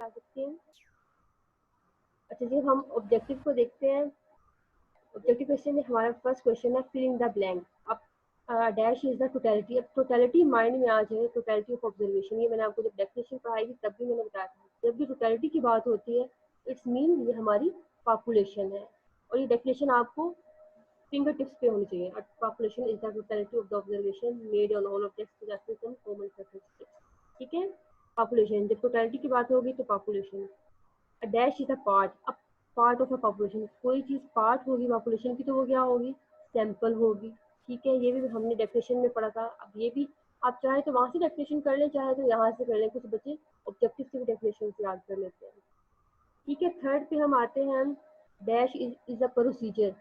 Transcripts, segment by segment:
बता सकते हैं? अच्छा जी, हम ऑब्जेक्टिव को देखते हैं। ऑब्जेक्टिव क्वेश्चन में हमारा फर्स्ट क्वेश्चन है फिलिंग द ब्लैंक। अब डैश इज द टोटलिटी। अब टोटलिटी माइंड में आ जाए, टोटलिटी ऑफ ऑब्जर्वेशन, ये मैंने आपको जब डेफिनेशन पढ़ाई थी तब भी मैंने बताया था। जब भी टोटलिटी की बात होती है इट्स मीन ये हमारी पॉपुलेशन है, और ये डेफिनेशन आपको फिंगर टिप्स पे होनी चाहिए। Population is the totality of the observation made on all objects possessing some common characteristics. ठीक है, पॉपुलेशन, जब टोटलिटी की बात होगी तो population. Dash is a part. अब पार्ट ऑफ अ पॉपुलेशन, कोई चीज़ पार्ट होगी पॉपुलेशन की तो वो क्या होगी? सैंपल होगी। ठीक है, ये भी हमने डेफिनेशन में पढ़ा था। अब ये भी आप चाहे तो वहाँ से डेफिनेशन कर लें, चाहे तो यहाँ से कर लें। कुछ बच्चे ऑब्जेक्टिव से भी डेफिनेशन याद कर लेते हैं। ठीक है, थर्ड पे हम आते हैं। Dash is a procedure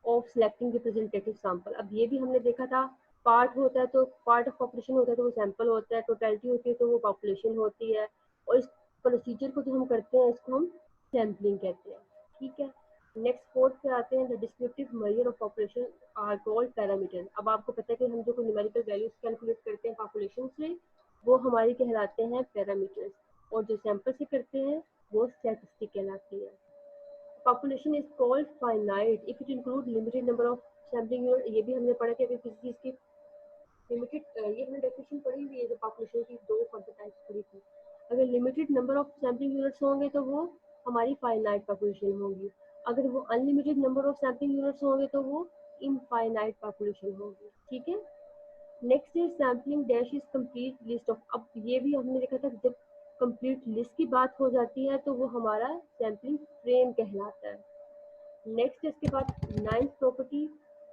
of selecting representative sample. अब ये भी हमने देखा था, पार्ट होता है तो पार्ट ऑफ पॉपुलेशन होता है तो वो सैंपल होता है, टोटलिटी होती है तो वो पॉपुलेशन होती है, और इस प्रोसीजर को जो हम करते हैं इसको हम सैम्पलिंग कहते हैं। ठीक है, नेक्स्ट फोर्थ पे आते हैं। The descriptive measure of population are called parameter. अब आपको पता है कि हम जो न्यूमेरिकल वैल्यूज कैलकुलेट करते हैं पॉपुलेशन से, वो हमारी कहलाते हैं पैरामीटर्स, और जो सैंपल से करते हैं वो स्टैटिस्टिक कहलाती है। Population is called finite if it include limited number of sampling unit. ये भी हमने पढ़ा कि अगर किसी चीज़ की लिमिटेड, ये हमने डेफिनेशन पढ़ी हुई है जो पॉपुलेशन की, दो फर्दर टाइप्स पढ़ी थी। अगर limited number of sampling units होंगे तो वो हमारी फाइनाइट पॉपुलेशन होगी। अगर वो unlimited number of sampling units होंगे तो वो इनफाइनाइट पॉपुलेशन होगी। ठीक है, next is sampling dash is complete list of. अब ये भी हमने देखा था, जब कंप्लीट लिस्ट की बात हो जाती है तो वो हमारा सैम्पलिंग फ्रेम कहलाता है। नेक्स्ट इसके बाद ninth property,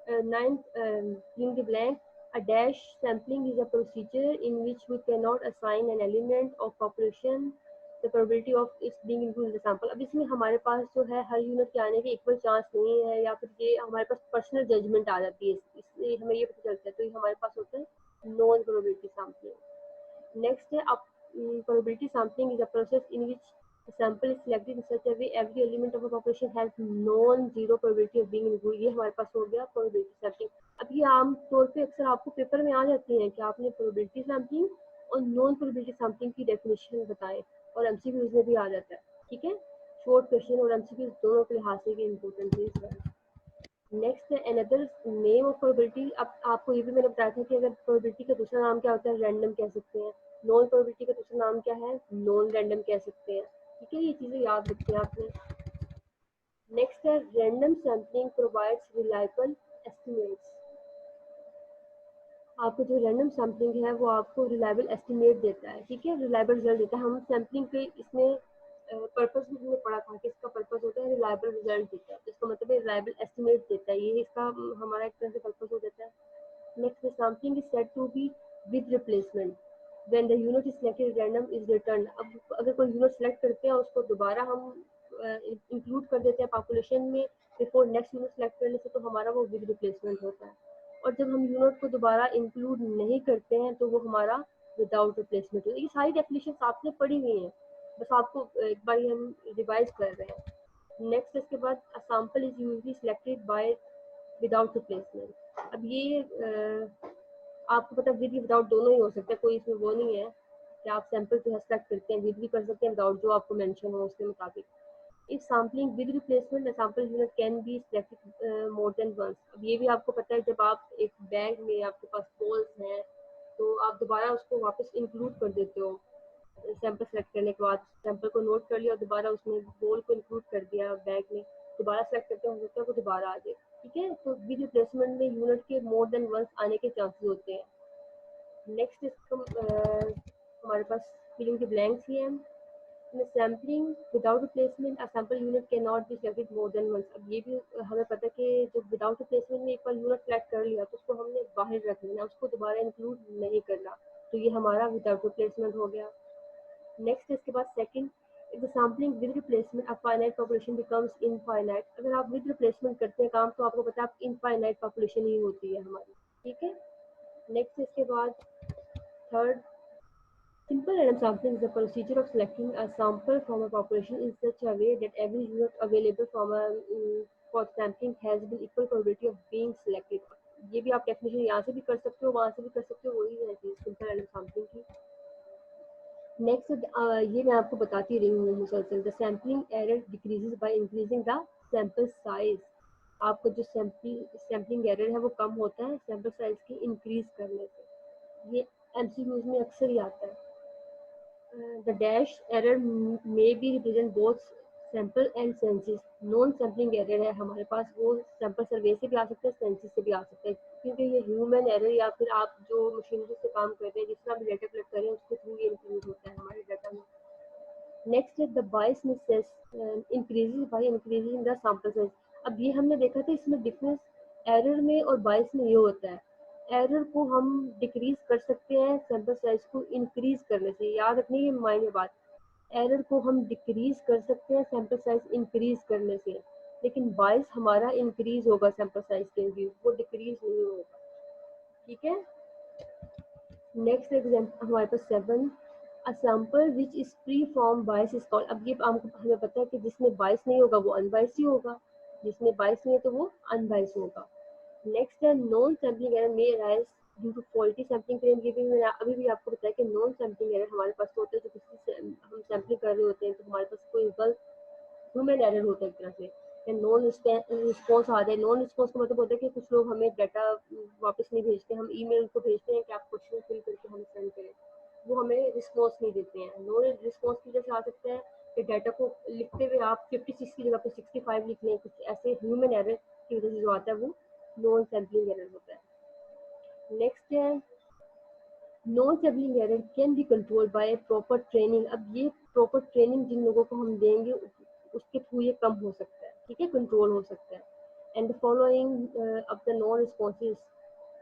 ninth filling the blank. A dash sampling is a procedure in which we cannot assign an element of population the probability of its being included in the sample। अब इसमें हमारे पास जो है हर unit के आने के equal chance नहीं है, या फिर ये हमारे पास पर्सनल जजमेंट आ जाती है, इसलिए हमें ये पता चलता है। तो ये हमारे पास होता है नॉन प्रोबेबिलिटी सैम्पलिंग। नेक्स्ट है अब probability sampling is a process in which sample is selected in such a way every element of a population has non-zero probability of being included। ये हमारे पास हो गया probability sampling। अब ये आम तौर पे अक्सर आपको पेपर में आ जाती है कि आपने probability sampling और non probability sampling की डेफिनेशन बताएं, और एमसीक्यूज में भी आ जाता है। ठीक है, शॉर्ट क्वेश्चन और एमसीक्यूज दोनों के लिहाज से इम्पोर्टेंट है। नेक्स्ट है अनदर नेम ऑफ प्रोबेबिलिटी। अब आपको ये भी मैंने बताया था कि अगर प्रोबेबिलिटी का दूसरा नाम क्या होता है, रैंडम कह सकते हैं। नॉन प्रोबेबिलिटी का दूसरा नाम क्या है, नॉन रैंडम कह सकते हैं। ठीक है, ये चीज़ें याद रखते हैं आपने। नेक्स्ट है random sampling provides reliable estimates. आपको जो रैंडम सैम्पलिंग है वो आपको रिलायबल एस्टिमेट देता है। ठीक है, रिलायबल रिजल्ट देता है। हम सैम्पलिंग के इसमें पर्पस भी हमने पढ़ा था कि इसका पर्पस होता है रिलायबल रिजल्ट देता है, इसका मतलब है रिलायबल एस्टिमेट देता है, ये इसका हमारा एक तरह से पर्पस हो जाता है। Next sampling is said to be with replacement when the unit is selected random is return. अब अगर कोई यूनिट सेलेक्ट करते हैं उसको दोबारा हम इंक्लूड कर देते हैं पॉपुलेशन में बिफोर नेक्स्ट यूनिट सेलेक्ट करने से, तो हमारा वो विद रिप्लेसमेंट होता है। और जब हम यूनिट को दोबारा इंक्लूड नहीं करते हैं तो वो हमारा विदाउट रिप्लेसमेंट होता है। ये सारी डेफिनेशन आपने पढ़ी हुई हैं, बस आपको एक बार हम रिवाइज कर रहे हैं। नेक्स्ट इसके बाद a sample is usually selected by without replacement. अब ये आपको पता है विद विदाउट दोनों ही हो सकता है, कोई इसमें वो नहीं है कि आप सैंपल जो है सेलेक्ट करते हैं विद भी कर सकते हैं, विदाउट जो आपको मेंशन हो उसके मुताबिक। If sampling with replacement the sample unit can be selected more than once. अब ये भी आपको पता है, जब आप एक बैग में आपके पास बॉल्स हैं तो आप दोबारा उसको वापस इंक्लूड कर देते हो। सैंपल सेलेक्ट करने के बाद सैंपल को नोट कर लिया और दोबारा उसमें बॉल को इंक्लूड कर दिया बैग में, दोबारा सेलेक्ट करते हो सकता है वो दोबारा आ जाए। ठीक है, तो विद रिप्लेसमेंट में यूनिट के मोर देन वंस आने के चांसेस होते हैं। नेक्स्ट इसको हमारे पास फिलिंग द ब्लैंक्स ही है। In sampling without replacement, a sample unit cannot be selected more than once। अब ये भी हमें पता है कि जो विदाउट रिप्लेसमेंट में एक बार यूनिट सेलेक्ट कर लिया तो उसको हमने बाहर रख लेना, उसको दोबारा इंक्लूड नहीं करना, तो ये हमारा विदाउट रिप्लेसमेंट हो गया। नेक्स्ट इसके बाद second, if the sampling with replacement a finite population becomes infinite. अगर आप विद रिप्लेसमेंट करते हैं काम तो आपको पता है आप इनफाइनाइट पॉपुलेशन ही होती है हमारी। ठीक है, नेक्स्ट इसके बाद third, simple random sampling is the procedure of selecting a sample from a population in such a way that every unit available from a for sampling has been equal probability of being selected। ये भी आप definition यहाँ से भी कर सकते हो, वहाँ से भी कर सकते हो, वही है चीज़ सिंपल रैंडम सैम्पलिंग की। नेक्स्ट ये मैं आपको बताती रही हूँ मुसलसल, the sampling error decreases by increasing the sample size. आपको जो सैम्पलिंग एरर है वो कम होता है सैंपल साइज की इंक्रीज करने से। ये एमसीक्यूज में अक्सर ही आता है। The dash error may be represent both sample and census। Non sampling error है हमारे पास, वो सैंपल सर्वे से भी आ सकता है, सेंसिस से भी आ सकता है, क्योंकि ये ह्यूमन एरर या फिर आप जो मशीनरी से काम कर रहे हैं, जिस तरह भी डेटा कलेक्ट कर रहे हैं, उसके थ्रू ये इंक्लूड होता है हमारे डाटा में। नेक्स्ट है the biasness increases by increasing the sample size. अब ये हमने देखा था, इसमें डिफरेंस एरर में और बायस में ये होता है। एरर को हम डिक्रीज कर सकते हैं सैंपल साइज को इंक्रीज करने से, याद रखनी है मायने बात। एरर को हम डिक्रीज कर सकते हैं सैंपल साइज इंक्रीज करने से, लेकिन बायस हमारा इंक्रीज होगा सैंपल साइज के भी, वो डिक्रीज नहीं होगा। ठीक है। नेक्स्ट एग्जाम्पल हमारे पास 7, a sample which is free from bias is called. अब ये हमें पता है कि जिसमें बायस नहीं होगा वो अनबायस ही होगा, जिसमें बायस नहीं है तो वो अनबायस होगा। नेक्स्ट है non sampling error may arise due to faulty sampling frame. ये भी मैंने अभी भी आपको बताया कि नॉन सैम्पलिंग एरर हमारे पास तो होता है, जो किसी से हम सैम्पलिंग कर रहे होते हैं तो हमारे पास कोई गलत ह्यूमन एरर होता है एक तरह से, या नॉन रिस्पॉन्स आ जाए। नॉन रिस्पॉन्स का मतलब होता है कि कुछ लोग हमें डाटा वापस नहीं भेजते, हम ईमेल को भेजते हैं कि आप क्वेश्चन फिल करके हमें सेंड करें, वो हमें रिस्पॉन्स नहीं देते हैं। नॉन रिस्पॉन्स की वजह से आ सकता है कि डाटा को लिखते हुए आप 56 की जगह पे 65 लिख लें, कुछ ऐसे ह्यूमन एरर की वजह से जो आता है वो नॉन सैम्पलिंग एरर होता है। नेक्स्ट है non sampling error can be control by proper training. अब ये प्रॉपर ट्रेनिंग जिन लोगों को हम देंगे उसके थ्रू ये कम हो सकता है, ठीक है, कंट्रोल हो सकता है। एंड फॉलोइंग अब द नॉन रिस्पॉन्सेज।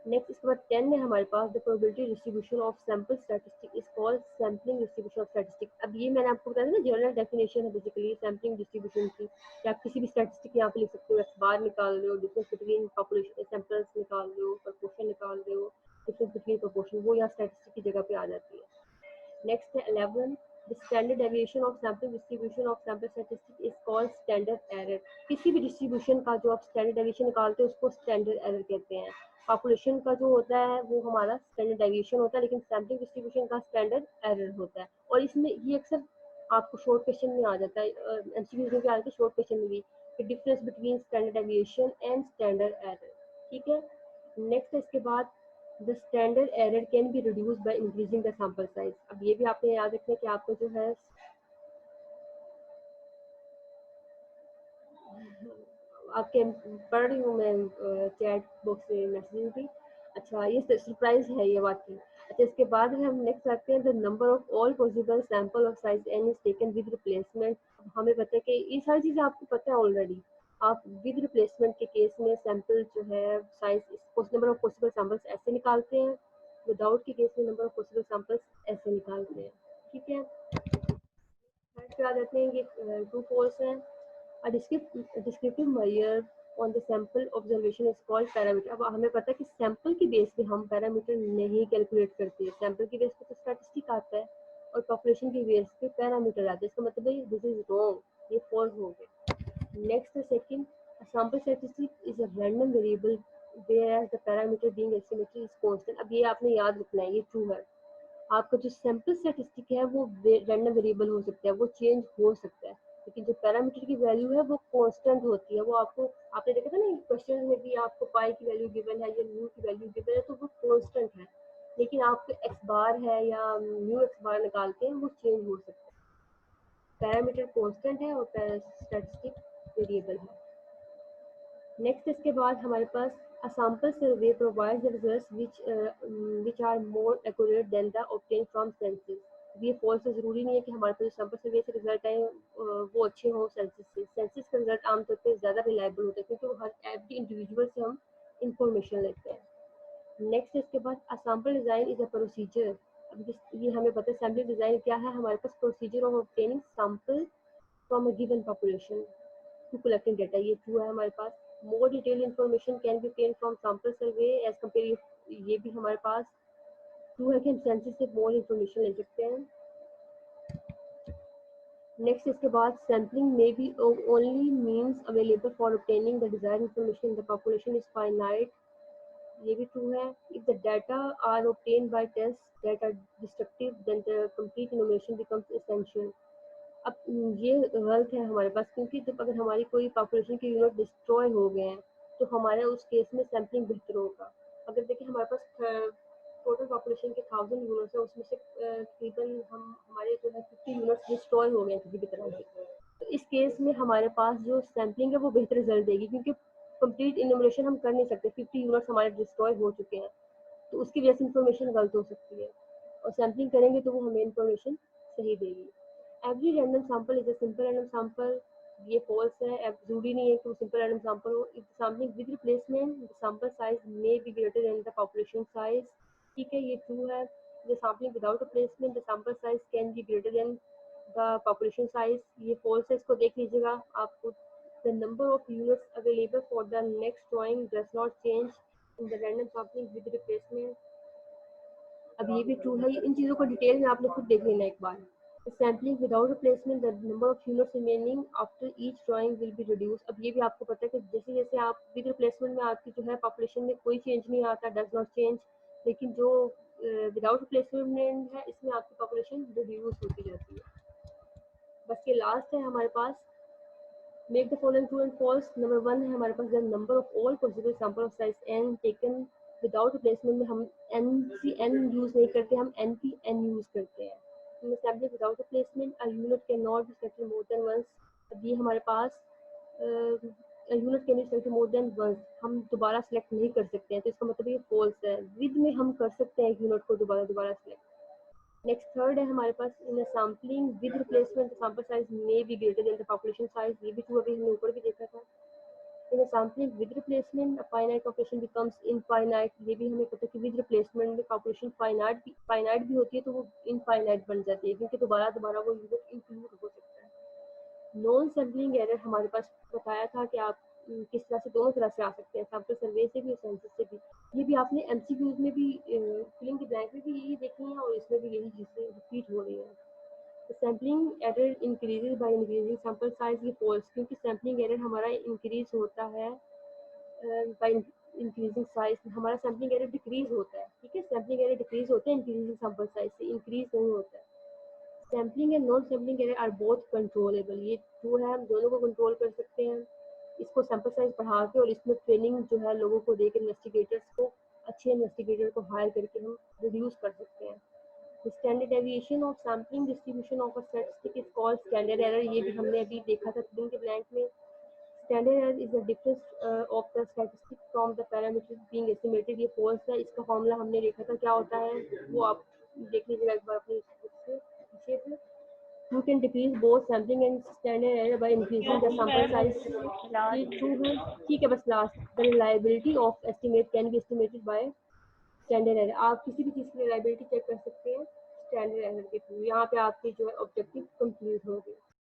नेक्स्ट इसके बाद 10 है हमारे पास, the probability distribution of sample statistic is called sampling distribution of statistic. अब ये मैंने आपको बताया ना, जनरल डेफिनेशन है बेसिकली सैम्पलिंग डिस्ट्रीब्यूशन की, कि आप किसी भी स्टैटिस्टिक यहाँ पे लिख सकते हो, एक्स बार निकाल रहे हो, डिफरेंस बिटवीन पॉपुलेशन सैंपल्स निकाल रहे हो, प्रपोर्शन निकाल रहे हो, डिफरेंस बिटवीन प्रपोर्शन, वो यहाँ स्टैटिस्टिक की जगह पे आ जाती है। नेक्स्ट है 11, the standard deviation of sample distribution of sample statistic is called standard error. किसी भी डिस्ट्रीब्यूशन का जो आप स्टैंडर्ड डेविएशन निकालते हो उसको स्टैंडर्ड एरर कहते हैं। पॉपुलेशन का जो होता है वो हमारा स्टैंडर्ड डेविएशन होता है, लेकिन सैंपलिंग डिस्ट्रीब्यूशन का स्टैंडर्ड एरर होता है। और इसमें ये अक्सर आपको शॉर्ट क्वेश्चन में आ जाता है, एमसीक्यूज में भी आ जाता है, शॉर्ट क्वेश्चन में भी, difference between standard deviation and standard error. ठीक है। नेक्स्ट इसके बाद the standard error can be reduce by increasing the sample size. अब ये भी आपने याद रखना है कि आपको जो है आपके पढ़ रही हूँ मैं चैट बॉक्स में मैसेज भी। अच्छा, ये सरप्राइज है ये बात की। अच्छा, इसके बाद हम नेक्स्ट आते हैं, the number of all possible sample of size n is taken with replacement. हमें पता है कि ये सारी चीज़ें आपको पता है ऑलरेडी। आप विद रिप्लेसमेंट के केस में सैंपल जो है size number of possible samples ऐसे निकालते हैं, विदाउट के केस में नंबर ऑफ पॉसिबल सैंपल्स ऐसे निकालते हैं। ठीक है। थर्ड पे आ जाते हैं, ये ट्रू फॉल्स है। A descriptive measure on the sample observation is called parameter। अब हमें पता है कि सैंपल की बेस पे हम पैरामीटर नहीं कैलकुलेट करते हैं, सैंपल की बेस पे तो स्टैटिस्टिक आता है और पॉपुलेशन की बेस पे पैरामीटर आता है। इसका मतलब है दिस इज रॉन्ग, ये फॉल्स हो गया। Next second, sample statistic is a random variable whereas the parameter being asymmetry is constant। अब ये आपने याद रखना है, ये ट्रू है। आपका जो सैंपल स्टैटिस्टिक है वो रैंडम वेरिएबल हो सकता है, वो चेंज हो सकता है, लेकिन जो पैरामीटर की वैल्यू है वो कांस्टेंट होती है। वो आपको आपने देखा था ना क्वेश्चन में भी, आपको पाई की वैल्यू गिवन है या म्यू की वैल्यू गिवन है तो वो कांस्टेंट है, लेकिन आपको एक्स बार है या म्यू एक्स बार निकालते हैं वो चेंज हो सकता है। पैरामीटर कांस्टेंट है और स्टैटिस्टिक वेरिएबल है। नेक्स्ट इसके बाद हमारे पास a sample survey provides the results which are more accurate than the obtained from census। ये फॉल्स है, ज़रूरी नहीं है कि हमारे पास सैंपल सर्वे से रिजल्ट आए वो अच्छे हों सेंसस से। सेंसस का रिजल्ट आमतौर पे ज़्यादा रिलायबल होता है क्योंकि वो हर एवरी इंडिविजुअल से हम इंफॉर्मेशन लेते हैं। नेक्स्ट इसके बाद a sample design is a procedure. अब ये हमें पता है सैंपल डिज़ाइन क्या है, हमारे पास procedure of obtaining sample from a given population to collecting data। ये ट्रू है हमारे पास। more detailed information can be obtained from sample survey as compare। ये भी हमारे पास ट्रू है कि हम सेंसस से more information ले सकते हैं। नेक्स्ट इसके बाद सैम्पलिंग में भी only means available for obtaining the desired information in the population is finite ये भी ट्रू है। If the data are obtained by test that are destructive then the complete innovation becomes essential. अब ये गलत है हमारे पास, क्योंकि जब अगर हमारी कोई पॉपुलेशन के यूनिट डिस्ट्रॉय हो गए हैं तो हमारे उस केस में सैम्पलिंग बेहतर होगा। अगर देखिए हमारे पास टोटल पॉपुलेशन के 1000 यूनिट्स है, उसमें से तकरीबन हम हमारे जो है 50 यूनिट्स डिस्ट्रॉय हो गए हैं किसी भी तरह से, तो इस केस में हमारे पास जो सैम्पलिंग है वो बेहतर रिजल्ट देगी, क्योंकि कंप्लीट इनोमिनेशन हम कर नहीं सकते, 50 यूनिट्स हमारे डिस्ट्रॉय हो चुके हैं, तो उसकी वजह से इंफॉर्मेशन गलत हो सकती है, और सैम्पलिंग करेंगे तो वो हमें इंफॉर्मेशन सही देगी। Every random sample is a simple random sample, ये फॉल्स है, जरूरी नहीं है कि वो सिंपल रैंडम सैंपल हो। If sampling with replacement the sample size may be greater than the population size, ठीक है, ये ट्रू है। The sampling without replacement the sample size can be greater than the population size, ये false है, इसको देख लीजिएगा आपको। The number of units available for the next drawing does not change in the random sampling with replacement, अब ये भी true है। इन चीज़ों को डिटेल में आप लोग खुद देख लेना एक बार। Sampling without replacement the number of units remaining after each drawing will be reduce, अब ये भी आपको पता है कि जैसे जैसे आप विद रिप्लेसमेंट में आपकी जो है पॉपुलेशन में कोई चेंज नहीं आता, डज नॉट चेंज, लेकिन जो विदाउट रिप्लेसमेंट है इसमें आपकी पॉपुलेशन रिड्यूस होती जाती है। बस ये लास्ट है हमारे पास, make the following true and false. Number 1 है हमारे पास the number of all possible sample of size n taken without replacement में हम n सी n यूज नहीं करते, हम n की n यूज करते हैं। Sampling without replacement a unit can not be selected more than once, अब ये हमारे पास unit can be selected more than once, हम दोबारा सेलेक्ट नहीं कर सकते हैं, तो इसका मतलब ये फॉल्स है। विद में हम कर सकते हैं एक यूनिट को दोबारा दोबारा सेलेक्ट। नेक्स्ट थर्ड है हमारे पास in sampling with replacement sample size may be greater than the population size, ये भी ट्रू, अभी हमने ऊपर भी देखा था। In sampling with replacement finite population becomes infinite, ये भी हमें पता है कि विद रिप्लेसमेंट में पॉपुलेशन फाइनाइट भी होती है तो वो इनफाइनाइट बन जाती है, क्योंकि दोबारा दोबारा वो यूनिट इंक्लूड हो सकता है। नॉन सैम्पलिंग एरर हमारे पास बताया था कि आप किस तरह से, दोनों तरह से आ सकते हैं, सैम्पल सर्वे से भी और सेंसस से भी। ये भी आपने एमसीक्यूज में भी फिलिंग द ब्लैंक में भी यही देखी है, और इसमें भी यही चीज़ें रिपीट हो रही है। Sampling error increases by increasing sample size, ये फॉल्स, क्योंकि सैम्पलिंग एरर हमारा इंक्रीज होता है बाय इंक्रीजिंग साइज, हमारा सैम्पलिंग एरर डिक्रीज होता है, ठीक है, सैम्पलिंग एरर डिक्रीज होता है इंक्रीजिंग सैंपल साइज से, इंक्रीज नहीं होता है। Sampling and non sampling error are both controllable, ये ट्रू है, हम दोनों को कंट्रोल कर सकते हैं। इसको सैंपल साइज बढ़ा के और इसमें ट्रेनिंग जो है लोगों को देकर, इन्वेस्टिगेटर्स को, अच्छे इन्वेस्टिगेटर को हायर करके हम रिड्यूस कर सकते हैं। Standard deviation of sampling distribution of a statistic is called standard error, ये भी हमने अभी देखा था फिलिंग द ब्लैंक में। Standard error is the difference of the statistic from the parameters being estimated, ये फॉल्स है, इसका फॉर्मूला हमने देखा था क्या होता है, वो आप देख लीजिएगा एक बार अपनी बुक से पीछे से। You can decrease both sampling and standard error by increasing the sample size, ये ट्रू है, ठीक है। बस last, the reliability of estimate can be estimated by standard error, आप किसी भी चीज़ की रिलायबिलिटी चेक कर सकते हैं स्टैंडर्ड एरर के थ्रू, यहाँ पे आपकी जो है ऑब्जेक्टिव कंप्लीट हो गई।